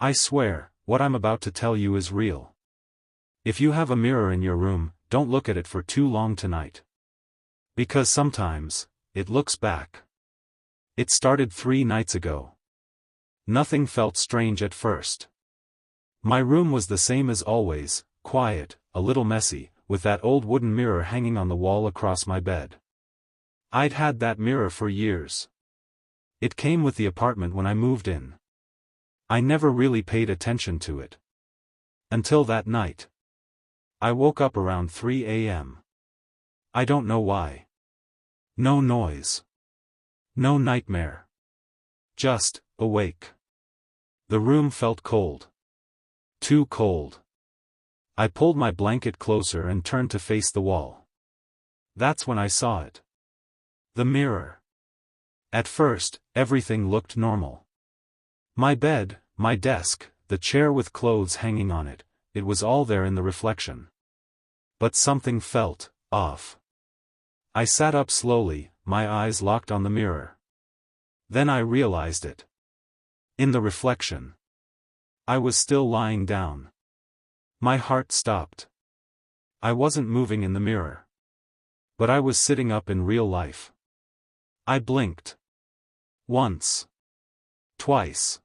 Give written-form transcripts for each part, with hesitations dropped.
I swear, what I'm about to tell you is real. If you have a mirror in your room, don't look at it for too long tonight. Because sometimes, it looks back. It started 3 nights ago. Nothing felt strange at first. My room was the same as always, quiet, a little messy, with that old wooden mirror hanging on the wall across my bed. I'd had that mirror for years. It came with the apartment when I moved in. I never really paid attention to it. Until that night. I woke up around 3 a.m. I don't know why. No noise. No nightmare. Just, awake. The room felt cold. Too cold. I pulled my blanket closer and turned to face the wall. That's when I saw it. The mirror. At first, everything looked normal. My bed, my desk, the chair with clothes hanging on it, it was all there in the reflection. But something felt off. I sat up slowly, my eyes locked on the mirror. Then I realized it. In the reflection. I was still lying down. My heart stopped. I wasn't moving in the mirror. But I was sitting up in real life. I blinked. Once. Twice.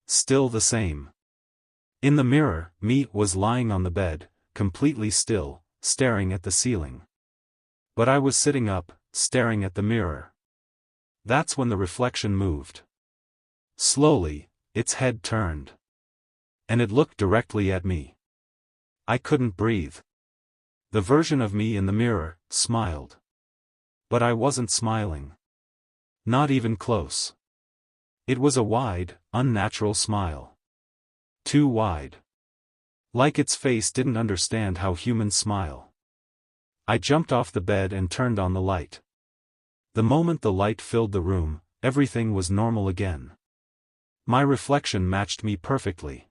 Still the same. In the mirror, me was lying on the bed, completely still, staring at the ceiling. But I was sitting up, staring at the mirror. That's when the reflection moved. Slowly, its head turned. And it looked directly at me. I couldn't breathe. The version of me in the mirror smiled. But I wasn't smiling. Not even close. It was a wide, unnatural smile. Too wide. Like its face didn't understand how humans smile. I jumped off the bed and turned on the light. The moment the light filled the room, everything was normal again. My reflection matched me perfectly.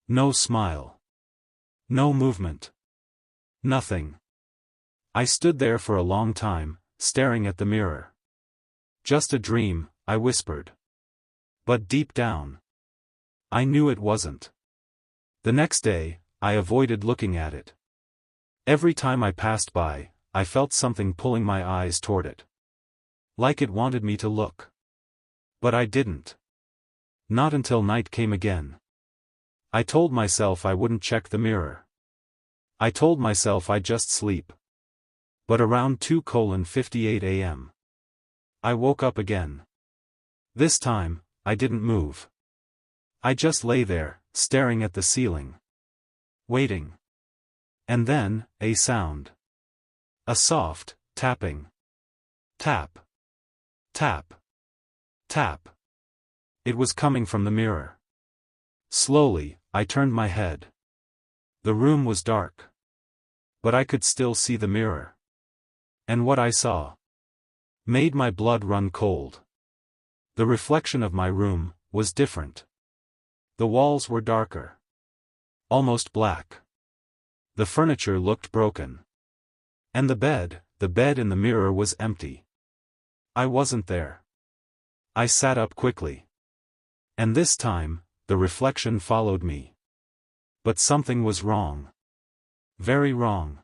No smile. No movement. Nothing. I stood there for a long time, staring at the mirror. Just a dream, I whispered. But deep down, I knew it wasn't. The next day, I avoided looking at it. Every time I passed by, I felt something pulling my eyes toward it. Like it wanted me to look. But I didn't. Not until night came again. I told myself I wouldn't check the mirror. I told myself I'd just sleep. But around 2:58 a.m. I woke up again. This time, I didn't move. I just lay there, staring at the ceiling. Waiting. And then, a sound. A soft, tapping. Tap. Tap. Tap. It was coming from the mirror. Slowly, I turned my head. The room was dark. But I could still see the mirror. And what I saw made my blood run cold. The reflection of my room was different. The walls were darker. Almost black. The furniture looked broken. And the bed in the mirror was empty. I wasn't there. I sat up quickly. And this time, the reflection followed me. But something was wrong. Very wrong.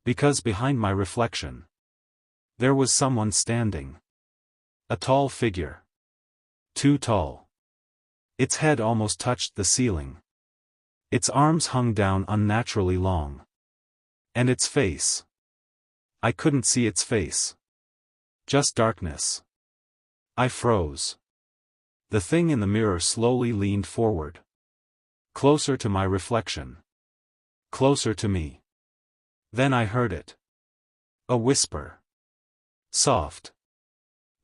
Because behind my reflection, there was someone standing. A tall figure. Too tall. Its head almost touched the ceiling. Its arms hung down unnaturally long. And its face. I couldn't see its face. Just darkness. I froze. The thing in the mirror slowly leaned forward. Closer to my reflection. Closer to me. Then I heard it. A whisper. Soft.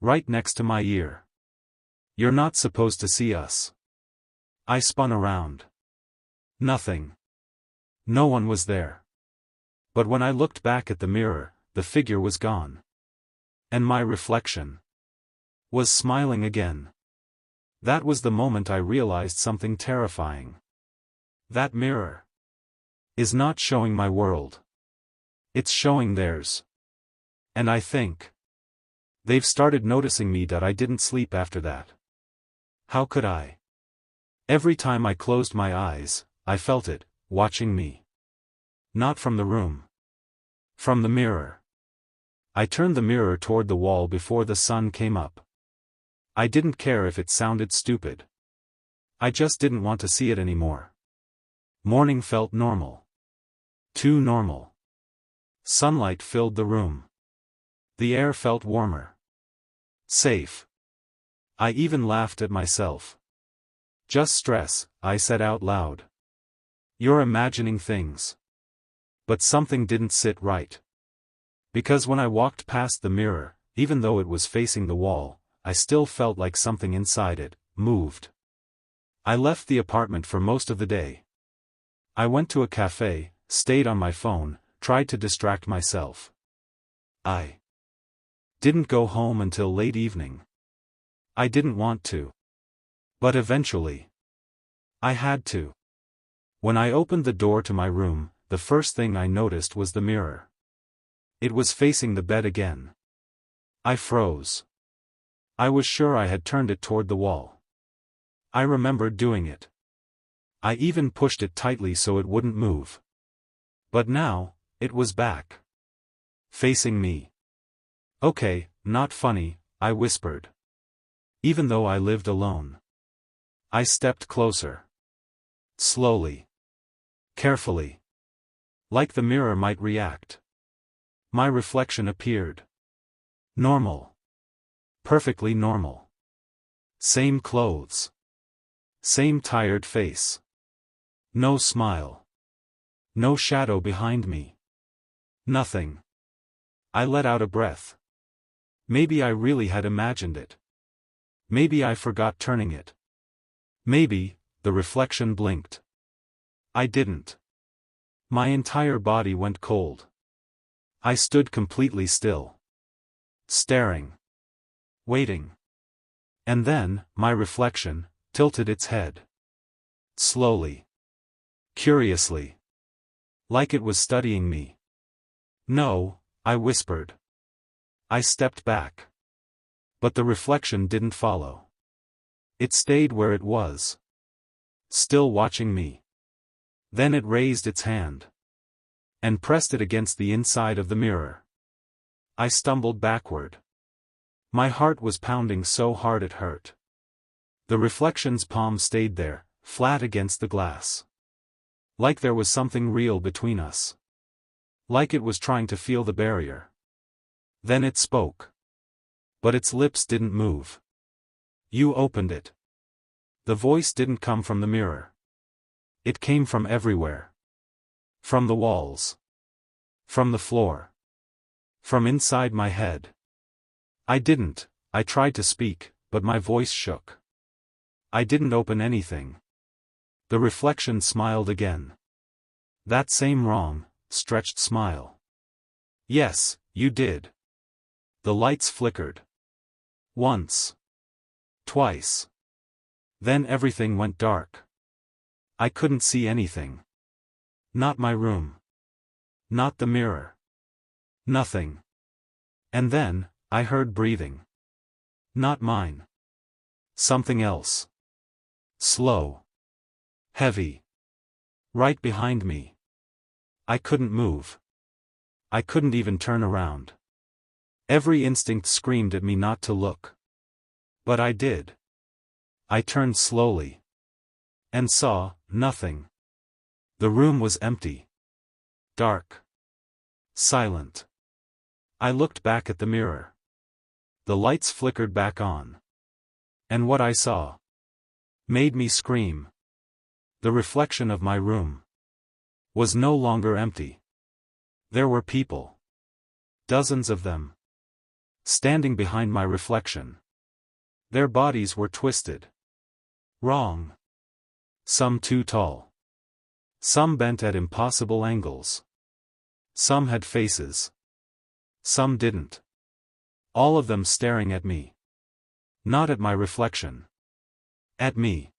Right next to my ear. "You're not supposed to see us." I spun around. Nothing. No one was there. But when I looked back at the mirror, the figure was gone. And my reflection was smiling again. That was the moment I realized something terrifying. That mirror is not showing my world. It's showing theirs. And I think they've started noticing me that I didn't sleep after that. How could I? Every time I closed my eyes, I felt it, watching me. Not from the room. From the mirror. I turned the mirror toward the wall before the sun came up. I didn't care if it sounded stupid. I just didn't want to see it anymore. Morning felt normal. Too normal. Sunlight filled the room. The air felt warmer. Safe. I even laughed at myself. Just stress, I said out loud. You're imagining things. But something didn't sit right. Because when I walked past the mirror, even though it was facing the wall, I still felt like something inside it moved. I left the apartment for most of the day. I went to a cafe, stayed on my phone, tried to distract myself. I didn't go home until late evening. I didn't want to. But eventually, I had to. When I opened the door to my room, the first thing I noticed was the mirror. It was facing the bed again. I froze. I was sure I had turned it toward the wall. I remembered doing it. I even pushed it tightly so it wouldn't move. But now, it was back. Facing me. Okay, not funny, I whispered. Even though I lived alone. I stepped closer. Slowly. Carefully. Like the mirror might react. My reflection appeared. Normal. Perfectly normal. Same clothes. Same tired face. No smile. No shadow behind me. Nothing. I let out a breath. Maybe I really had imagined it. Maybe I forgot turning it. Maybe, the reflection blinked. I didn't. My entire body went cold. I stood completely still. Staring. Waiting. And then, my reflection tilted its head. Slowly. Curiously. Like it was studying me. No, I whispered. I stepped back. But the reflection didn't follow. It stayed where it was. Still watching me. Then it raised its hand. And pressed it against the inside of the mirror. I stumbled backward. My heart was pounding so hard it hurt. The reflection's palm stayed there, flat against the glass. Like there was something real between us. Like it was trying to feel the barrier. Then it spoke. But its lips didn't move. You opened it. The voice didn't come from the mirror. It came from everywhere. From the walls. From the floor. From inside my head. I tried to speak, but my voice shook. I didn't open anything. The reflection smiled again. That same wrong, stretched smile. Yes, you did. The lights flickered. Once. Twice. Then everything went dark. I couldn't see anything. Not my room. Not the mirror. Nothing. And then, I heard breathing. Not mine. Something else. Slow. Heavy. Right behind me. I couldn't move. I couldn't even turn around. Every instinct screamed at me not to look. But I did. I turned slowly. And saw nothing. The room was empty. Dark. Silent. I looked back at the mirror. The lights flickered back on. And what I saw made me scream. The reflection of my room was no longer empty. There were people. Dozens of them. Standing behind my reflection. Their bodies were twisted. Wrong. Some too tall. Some bent at impossible angles. Some had faces. Some didn't. All of them staring at me. Not at my reflection. At me.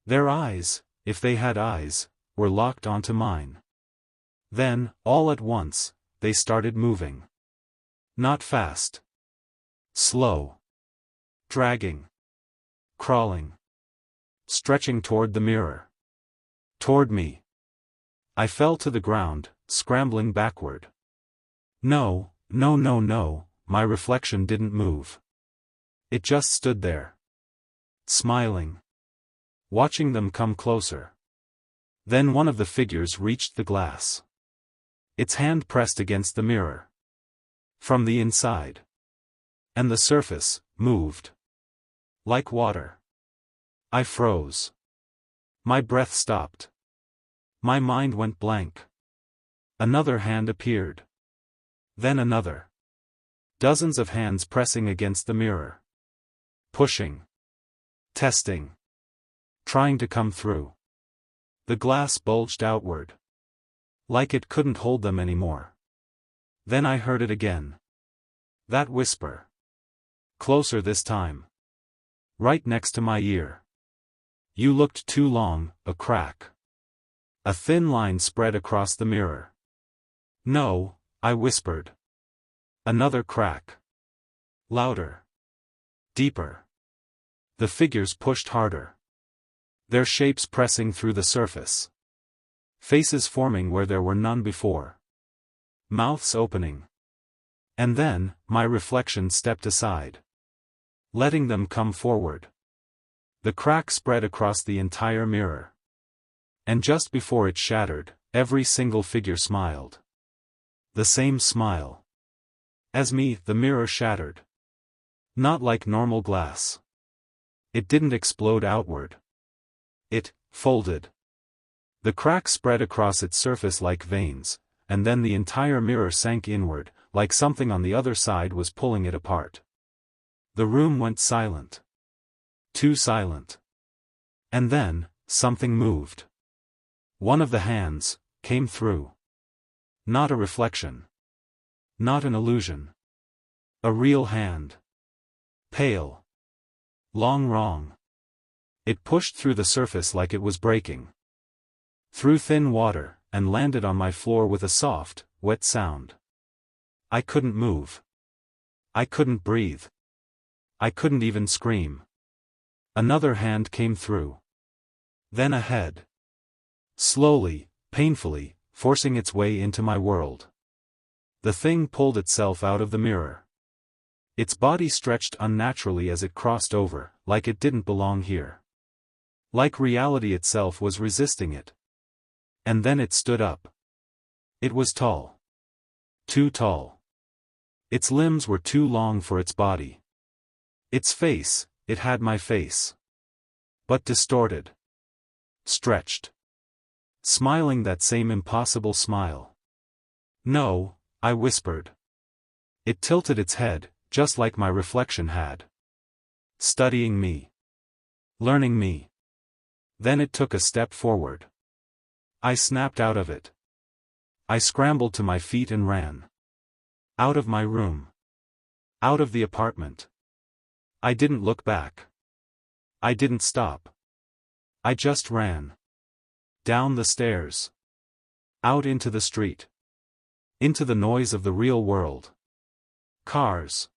Their eyes, if they had eyes, were locked onto mine. Then, all at once, they started moving. Not fast. Slow. Dragging. Crawling. stretching toward the mirror. Toward me. I fell to the ground, scrambling backward. No, no, no, no, my reflection didn't move. It just stood there. Smiling. Watching them come closer. Then one of the figures reached the glass. Its hand pressed against the mirror. From the inside. And the surface moved. Like water. I froze. My breath stopped. My mind went blank. Another hand appeared. Then another. Dozens of hands pressing against the mirror. Pushing. Testing. Trying to come through. The glass bulged outward. Like it couldn't hold them anymore. Then I heard it again. That whisper. Closer this time. Right next to my ear. You looked too long, a crack. A thin line spread across the mirror. No, I whispered. Another crack. Louder. Deeper. The figures pushed harder. Their shapes pressing through the surface. Faces forming where there were none before. Mouths opening. And then, my reflection stepped aside. Letting them come forward. The crack spread across the entire mirror. And just before it shattered, every single figure smiled. The same smile. As me, the mirror shattered. Not like normal glass. It didn't explode outward. It folded. The crack spread across its surface like veins, and then the entire mirror sank inward, like something on the other side was pulling it apart. The room went silent. Too silent. And then, something moved. One of the hands came through. Not a reflection. Not an illusion. A real hand. Pale. Long wrong. It pushed through the surface like it was breaking. Through thin water, and landed on my floor with a soft, wet sound. I couldn't move. I couldn't breathe. I couldn't even scream. Another hand came through. Then a head. Slowly, painfully, forcing its way into my world. The thing pulled itself out of the mirror. Its body stretched unnaturally as it crossed over, like it didn't belong here. Like reality itself was resisting it. And then it stood up. It was tall. Too tall. Its limbs were too long for its body. Its face, it had my face. But distorted. Stretched. Smiling that same impossible smile. No, I whispered. It tilted its head, just like my reflection had. Studying me. Learning me. Then it took a step forward. I snapped out of it. I scrambled to my feet and ran. Out of my room. Out of the apartment. I didn't look back. I didn't stop. I just ran. Down the stairs. Out into the street. Into the noise of the real world. Cars.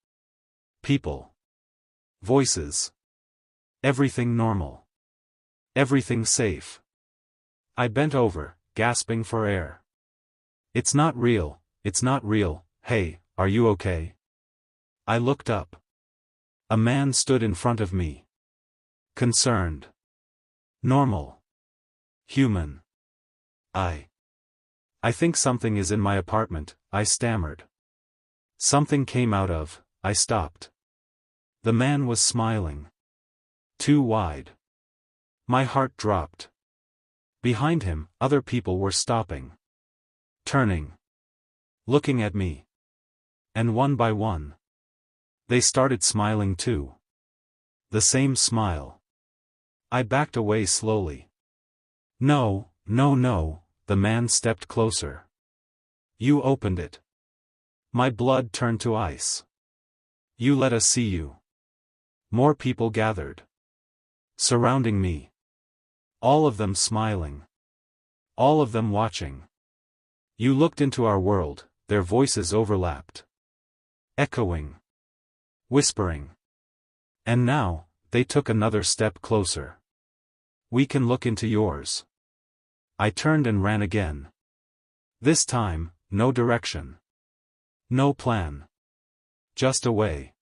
People. Voices. Everything normal. Everything safe. I bent over, gasping for air. It's not real, it's not real, hey, are you okay? I looked up. A man stood in front of me. Concerned. Normal. Human. I think something is in my apartment, I stammered. Something came out of, I stopped. The man was smiling. Too wide. My heart dropped. Behind him, other people were stopping. Turning. Looking at me. And one by one. They started smiling too. The same smile. I backed away slowly. No, no, no, the man stepped closer. You opened it. My blood turned to ice. You let us see you. More people gathered. Surrounding me. All of them smiling. All of them watching. You looked into our world, their voices overlapped. Echoing. Whispering. And now, they took another step closer. We can look into yours. I turned and ran again. This time, no direction. No plan. Just away.